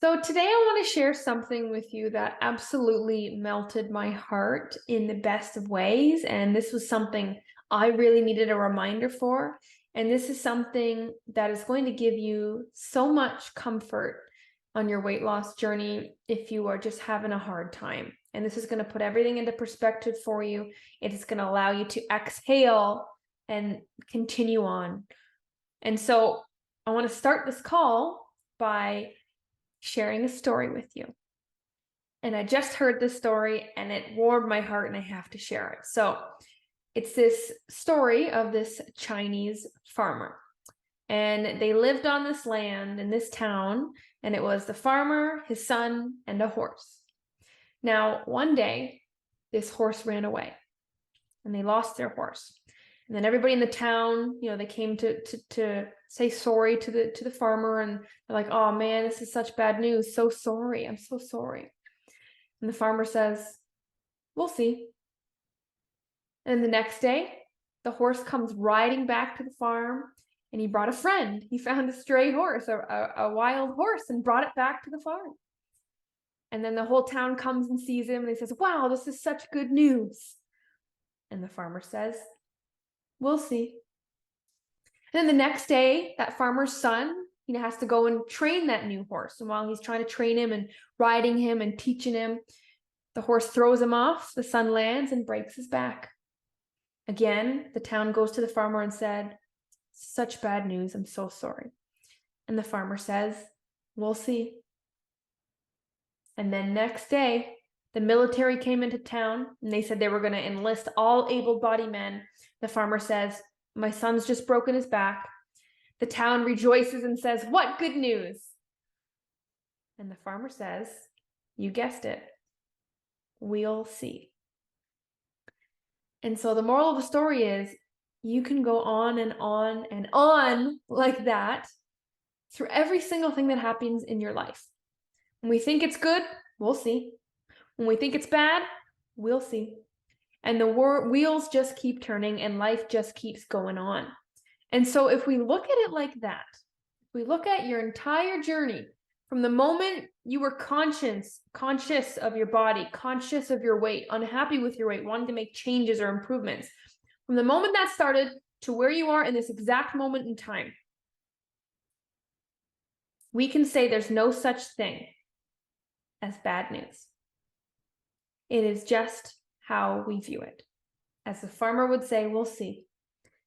So today I want to share something with you that absolutely melted my heart in the best of ways. And this was something I really needed a reminder for. And this is something that is going to give you so much comfort on your weight loss journey if you are just having a hard time. And this is going to put everything into perspective for you. It is going to allow you to exhale and continue on. And so I want to start this call by sharing a story with you. And I just heard this story and it warmed my heart and I have to share it. So it's this story of this Chinese farmer. And they lived on this land in this town, and it was the farmer, his son, and a horse. Now, one day, this horse ran away and they lost their horse. And then everybody in the town, they came to say sorry to the farmer, and they're like, "Oh man, this is such bad news. So sorry. I'm so sorry." And the farmer says, "We'll see." And the next day, the horse comes riding back to the farm, and he brought a friend. He found a stray horse, a wild horse, and brought it back to the farm. And then the whole town comes and sees him, and he says, "Wow, this is such good news." And the farmer says, "We'll see." And then the next day, that farmer's son, has to go and train that new horse. And while he's trying to train him and riding him and teaching him, the horse throws him off. The son lands and breaks his back. Again, the town goes to the farmer and said, "Such bad news. I'm so sorry." And the farmer says, "We'll see." And then next day, the military came into town and they said they were going to enlist all able-bodied men. The farmer says, "My son's just broken his back." The town rejoices and says, "What good news?" And the farmer says, "You guessed it. We'll see." And so the moral of the story is you can go on and on and on like that through every single thing that happens in your life. When we think it's good, we'll see. When we think it's bad, we'll see. And the wheels just keep turning and life just keeps going on. And so if we look at it like that, if we look at your entire journey from the moment you were conscious of your body, conscious of your weight, unhappy with your weight, wanting to make changes or improvements, from the moment that started to where you are in this exact moment in time, we can say there's no such thing as bad news. It is just how we view it. As the farmer would say, we'll see.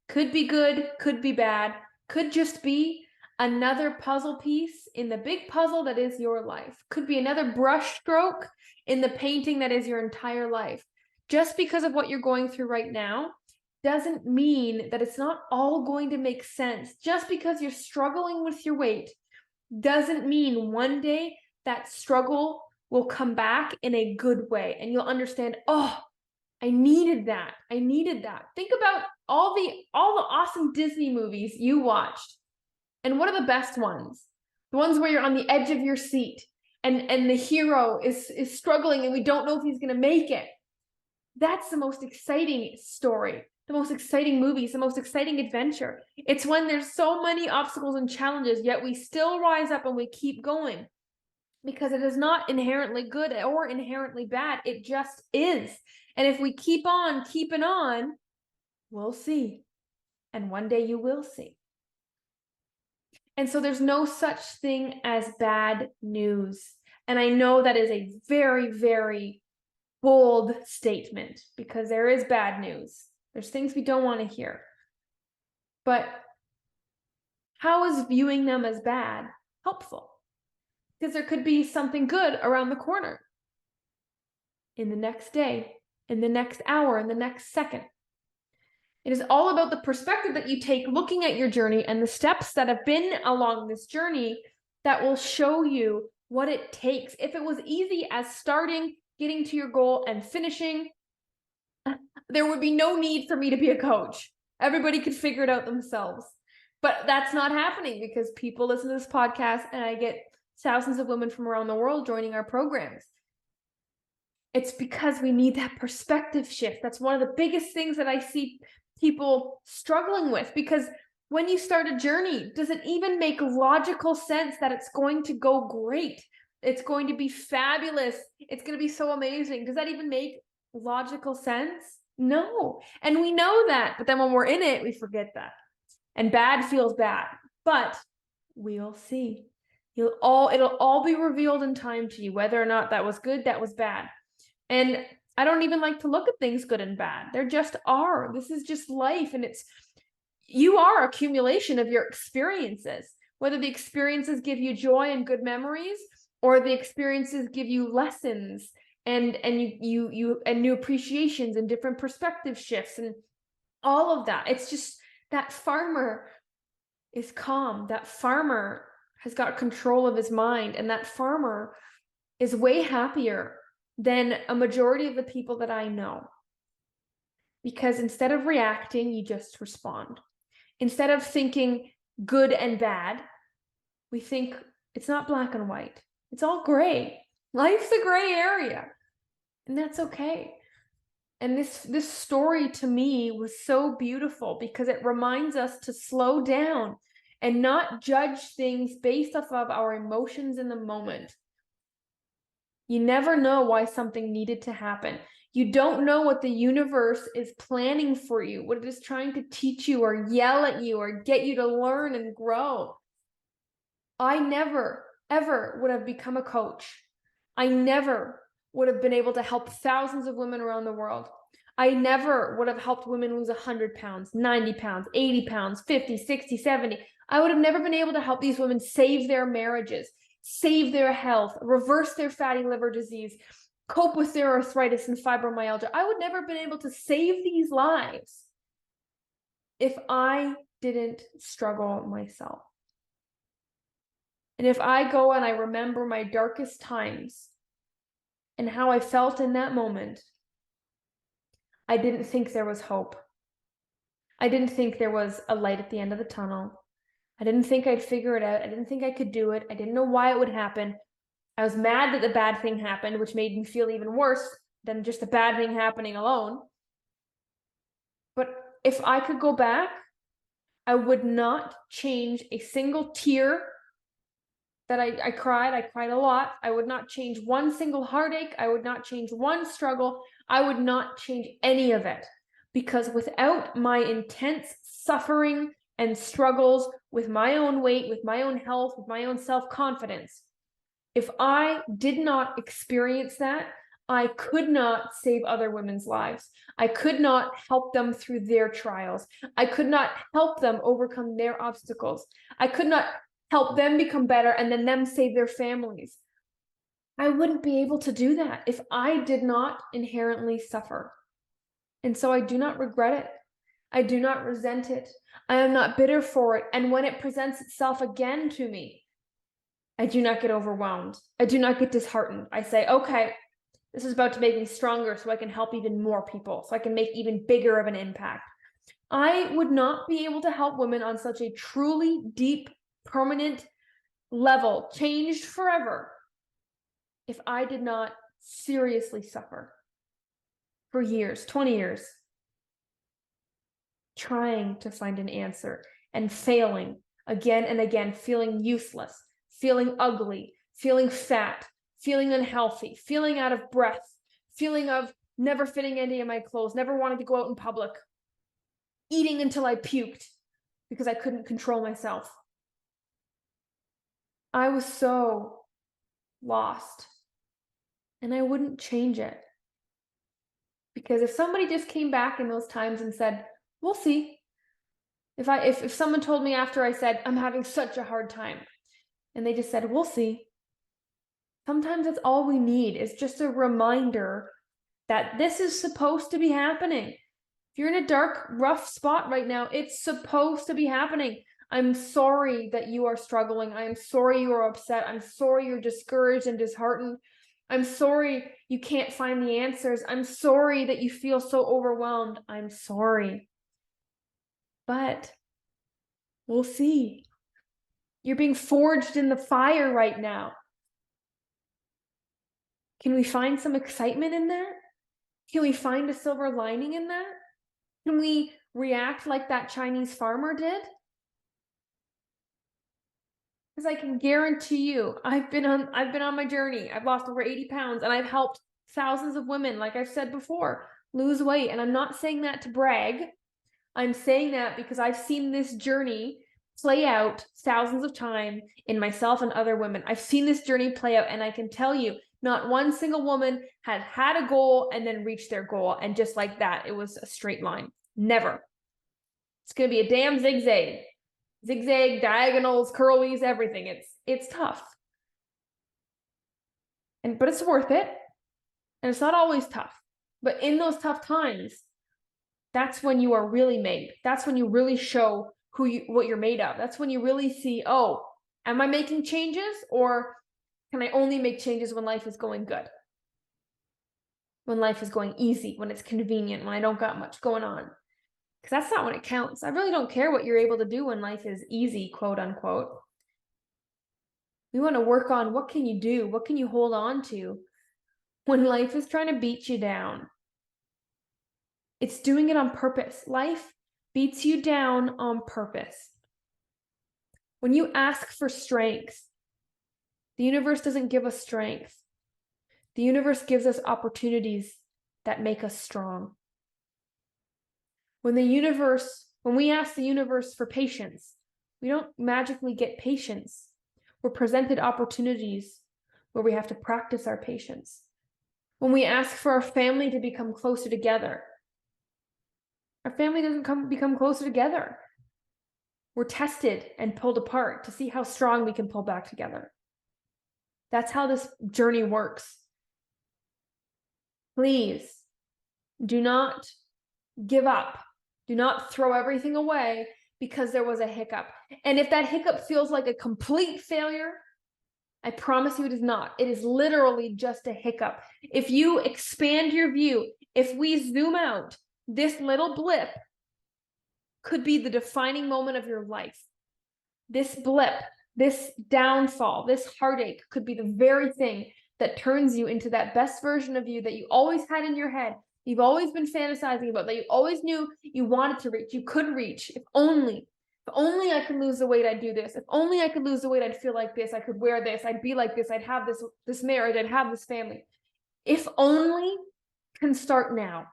Could be good, could be bad, could just be another puzzle piece in the big puzzle that is your life. Could be another brush stroke in the painting that is your entire life. Just because of what you're going through right now doesn't mean that it's not all going to make sense. Just because you're struggling with your weight doesn't mean one day that struggle will come back in a good way and you'll understand, "Oh, I needed that. I needed that." Think about all the awesome Disney movies you watched. And what are the best ones? The ones where you're on the edge of your seat and the hero is struggling and we don't know if he's going to make it. That's the most exciting story, the most exciting movies, the most exciting adventure. It's when there's so many obstacles and challenges, yet we still rise up and we keep going. Because it is not inherently good or inherently bad. It just is. And if we keep on keeping on, we'll see. And one day you will see. And so there's no such thing as bad news. And I know that is a very, very bold statement because there is bad news. There's things we don't want to hear. But how is viewing them as bad helpful? Because there could be something good around the corner in the next day, in the next hour, in the next second. It is all about the perspective that you take looking at your journey and the steps that have been along this journey that will show you what it takes. If it was easy as starting, getting to your goal, and finishing, there would be no need for me to be a coach. Everybody could figure it out themselves. But that's not happening because people listen to this podcast and I get thousands of women from around the world joining our programs. It's because we need that perspective shift. That's one of the biggest things that I see people struggling with, because When you start a journey, does it even make logical sense that it's going to go great? It's going to be fabulous. It's going to be so amazing. Does that even make logical sense? No. And we know that. But then when we're in it, we forget that. And bad feels bad. But we'll see. It'll all be revealed in time to you, whether or not that was good, that was bad. And I don't even like to look at things good and bad. There just are. This is just life. And you are accumulation of your experiences, whether the experiences give you joy and good memories, or the experiences give you lessons and you and new appreciations and different perspective shifts and all of that. It's just that farmer is calm. That farmer has got control of his mind, and that farmer is way happier than a majority of the people that I know. Because instead of reacting, you just respond. Instead of thinking good and bad, we think it's not black and white. It's all gray. Life's a gray area, and that's okay. And this story to me was so beautiful because it reminds us to slow down and not judge things based off of our emotions in the moment. You never know why something needed to happen. You don't know what the universe is planning for you, what it is trying to teach you or yell at you or get you to learn and grow. I never, ever would have become a coach. I never would have been able to help thousands of women around the world. I never would have helped women lose 100 pounds, 90 pounds, 80 pounds, 50, 60, 70. I would have never been able to help these women save their marriages, save their health, reverse their fatty liver disease, cope with their arthritis and fibromyalgia. I would never have been able to save these lives if I didn't struggle myself. And if I go and I remember my darkest times and how I felt in that moment, I didn't think there was hope. I didn't think there was a light at the end of the tunnel. I didn't think I'd figure it out. I didn't think I could do it. I didn't know why it would happen. I was mad that the bad thing happened, which made me feel even worse than just the bad thing happening alone. But if I could go back, I would not change a single tear that I cried. I cried a lot. I would not change one single heartache. I would not change one struggle. I would not change any of it, because without my intense suffering and struggles with my own weight, with my own health, with my own self-confidence, if I did not experience that, I could not save other women's lives. I could not help them through their trials. I could not help them overcome their obstacles. I could not help them become better and then them save their families. I wouldn't be able to do that if I did not inherently suffer. And so I do not regret it. I do not resent it. I am not bitter for it. And when it presents itself again to me, I do not get overwhelmed. I do not get disheartened. I say, okay, this is about to make me stronger so I can help even more people, so I can make even bigger of an impact. I would not be able to help women on such a truly deep, permanent level, changed forever, if I did not seriously suffer for years, 20 years, trying to find an answer and failing again and again, feeling useless, feeling ugly, feeling fat, feeling unhealthy, feeling out of breath, feeling of never fitting any of my clothes, never wanting to go out in public, eating until I puked because I couldn't control myself. I was so lost, and I wouldn't change it. Because if somebody just came back in those times and said, we'll see. If someone told me after I said, I'm having such a hard time, and they just said, we'll see. Sometimes that's all we need, is just a reminder that this is supposed to be happening. If you're in a dark, rough spot right now, it's supposed to be happening. I'm sorry that you are struggling. I am sorry you are upset. I'm sorry you're discouraged and disheartened. I'm sorry you can't find the answers. I'm sorry that you feel so overwhelmed. I'm sorry. But we'll see. You're being forged in the fire right now. Can we find some excitement in that? Can we find a silver lining in that? Can we react like that Chinese farmer did? Because I can guarantee you, I've been on my journey. I've lost over 80 pounds and I've helped thousands of women, like I've said before, lose weight. And I'm not saying that to brag. I'm saying that because I've seen this journey play out thousands of times in myself and other women. I've seen this journey play out, and I can tell you, not one single woman had a goal and then reached their goal. And just like that, it was a straight line. Never. It's going to be a damn zigzag. Zigzag, diagonals, curlies, everything. It's tough. But it's worth it. And it's not always tough. But in those tough times, that's when you are really made. That's when you really show what you're made of. That's when you really see, oh, am I making changes, or can I only make changes when life is going good? When life is going easy, when it's convenient, when I don't got much going on. Because that's not when it counts. I really don't care what you're able to do when life is easy, quote unquote. We want to work on what can you do? What can you hold on to when life is trying to beat you down? It's doing it on purpose. Life beats you down on purpose. When you ask for strength, the universe doesn't give us strength. The universe gives us opportunities that make us strong. When we ask the universe for patience, we don't magically get patience. We're presented opportunities where we have to practice our patience. When we ask for our family to become closer together, our family doesn't become closer together. We're tested and pulled apart to see how strong we can pull back together. That's how this journey works. Please do not give up. Do not throw everything away because there was a hiccup. And if that hiccup feels like a complete failure, I promise you it is not. It is literally just a hiccup. If you expand your view, if we zoom out, this little blip could be the defining moment of your life. This blip, this downfall, this heartache could be the very thing that turns you into that best version of you that you always had in your head, you've always been fantasizing about, that you always knew you wanted to reach, you could reach. If only I could lose the weight, I'd do this. If only I could lose the weight, I'd feel like this. I could wear this. I'd be like this. I'd have this marriage. I'd have this family. If only can start now.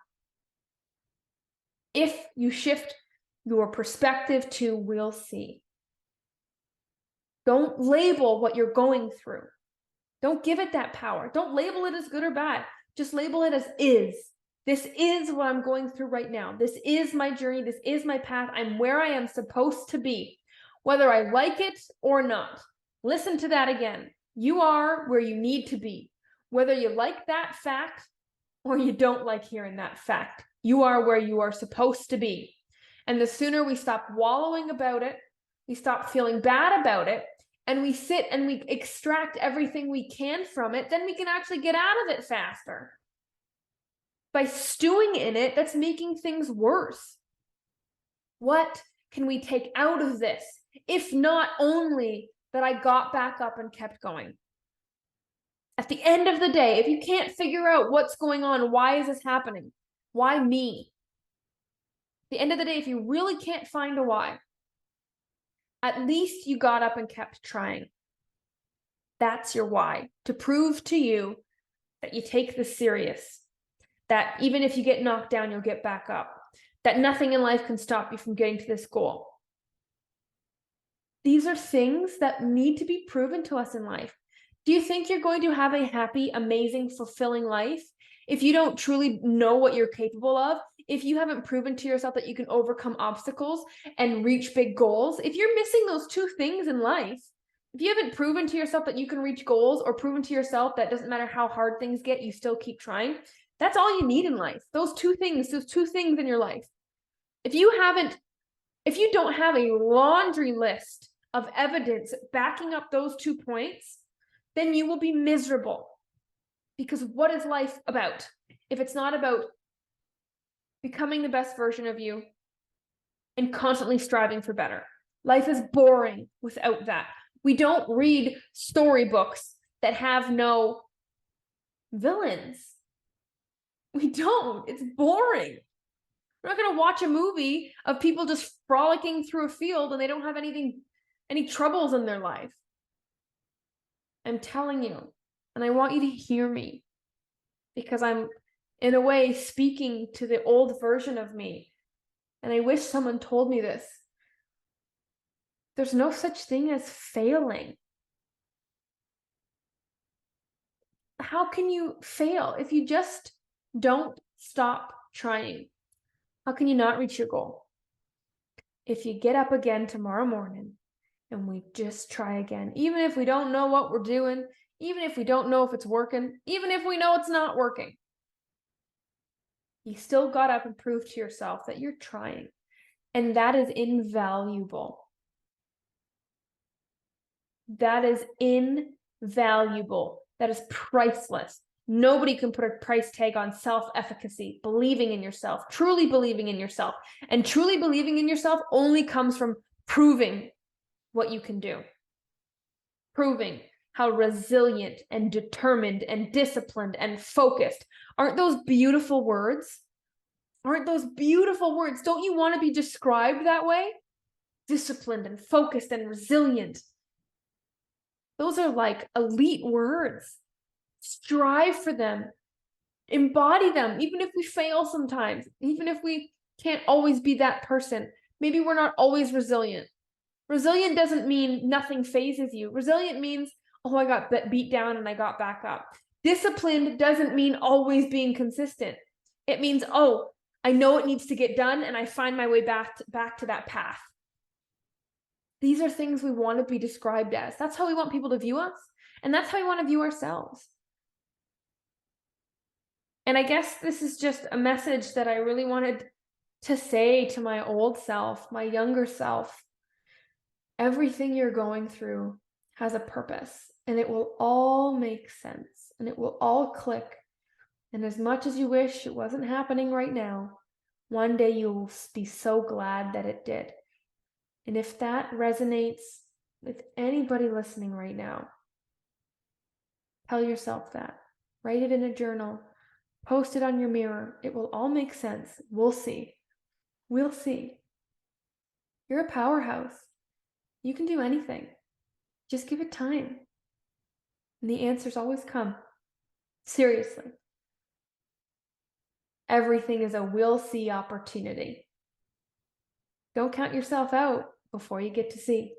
If you shift your perspective to we'll see. Don't label what you're going through. Don't give it that power. Don't label it as good or bad. Just label it as is. This is what I'm going through right now. This is my journey. This is my path. I'm where I am supposed to be, whether I like it or not. Listen to that again. You are where you need to be, whether you like that fact or you don't like hearing that fact. You are where you are supposed to be. And the sooner we stop wallowing about it, we stop feeling bad about it, and we sit and we extract everything we can from it, then we can actually get out of it faster. By stewing in it, that's making things worse. What can we take out of this, if not only that I got back up and kept going? At the end of the day, if you can't figure out what's going on, why is this happening? Why me? At the end of the day, if you really can't find a why, at least you got up and kept trying. That's your why, to prove to you that you take this serious, that even if you get knocked down, you'll get back up, that nothing in life can stop you from getting to this goal. These are things that need to be proven to us in life. Do you think you're going to have a happy, amazing, fulfilling life if you don't truly know what you're capable of? If you haven't proven to yourself that you can overcome obstacles and reach big goals? If you're missing those two things in life, if you haven't proven to yourself that you can reach goals, or proven to yourself that doesn't matter how hard things get, you still keep trying, that's all you need in life. Those two things in your life. If you don't have a laundry list of evidence backing up those 2 points, then you will be miserable. Because what is life about if it's not about becoming the best version of you and constantly striving for better? Life is boring without that. We don't read storybooks that have no villains. We don't. It's boring. We're not going to watch a movie of people just frolicking through a field and they don't have any troubles in their life. I'm telling you, and I want you to hear me, because I'm, in a way, speaking to the old version of me. And I wish someone told me this. There's no such thing as failing. How can you fail if you just don't stop trying? How can you not reach your goal? If you get up again tomorrow morning and we just try again, even if we don't know what we're doing, even if we don't know if it's working, even if we know it's not working, you still got up and proved to yourself that you're trying. And that is invaluable. That is invaluable. That is priceless. Nobody can put a price tag on self-efficacy, believing in yourself, truly believing in yourself. And truly believing in yourself only comes from proving what you can do. Proving how resilient and determined and disciplined and focused. Aren't those beautiful words? Aren't those beautiful words? Don't you want to be described that way? Disciplined and focused and resilient. Those are like elite words. Strive for them. Embody them, even if we fail sometimes, even if we can't always be that person. Maybe we're not always resilient. Resilient doesn't mean nothing phases you. Resilient means, oh, I got beat down and I got back up. Disciplined doesn't mean always being consistent. It means, oh, I know it needs to get done and I find my way back to that path. These are things we want to be described as. That's how we want people to view us. And that's how we want to view ourselves. And I guess this is just a message that I really wanted to say to my old self, my younger self. Everything you're going through has a purpose, and it will all make sense, and it will all click. And as much as you wish it wasn't happening right now, one day you'll be so glad that it did. And if that resonates with anybody listening right now, tell yourself that. Write it in a journal. Post it on your mirror. It will all make sense. We'll see. We'll see. You're a powerhouse. You can do anything. Just give it time. And the answers always come. Seriously. Everything is a we'll see opportunity. Don't count yourself out before you get to see.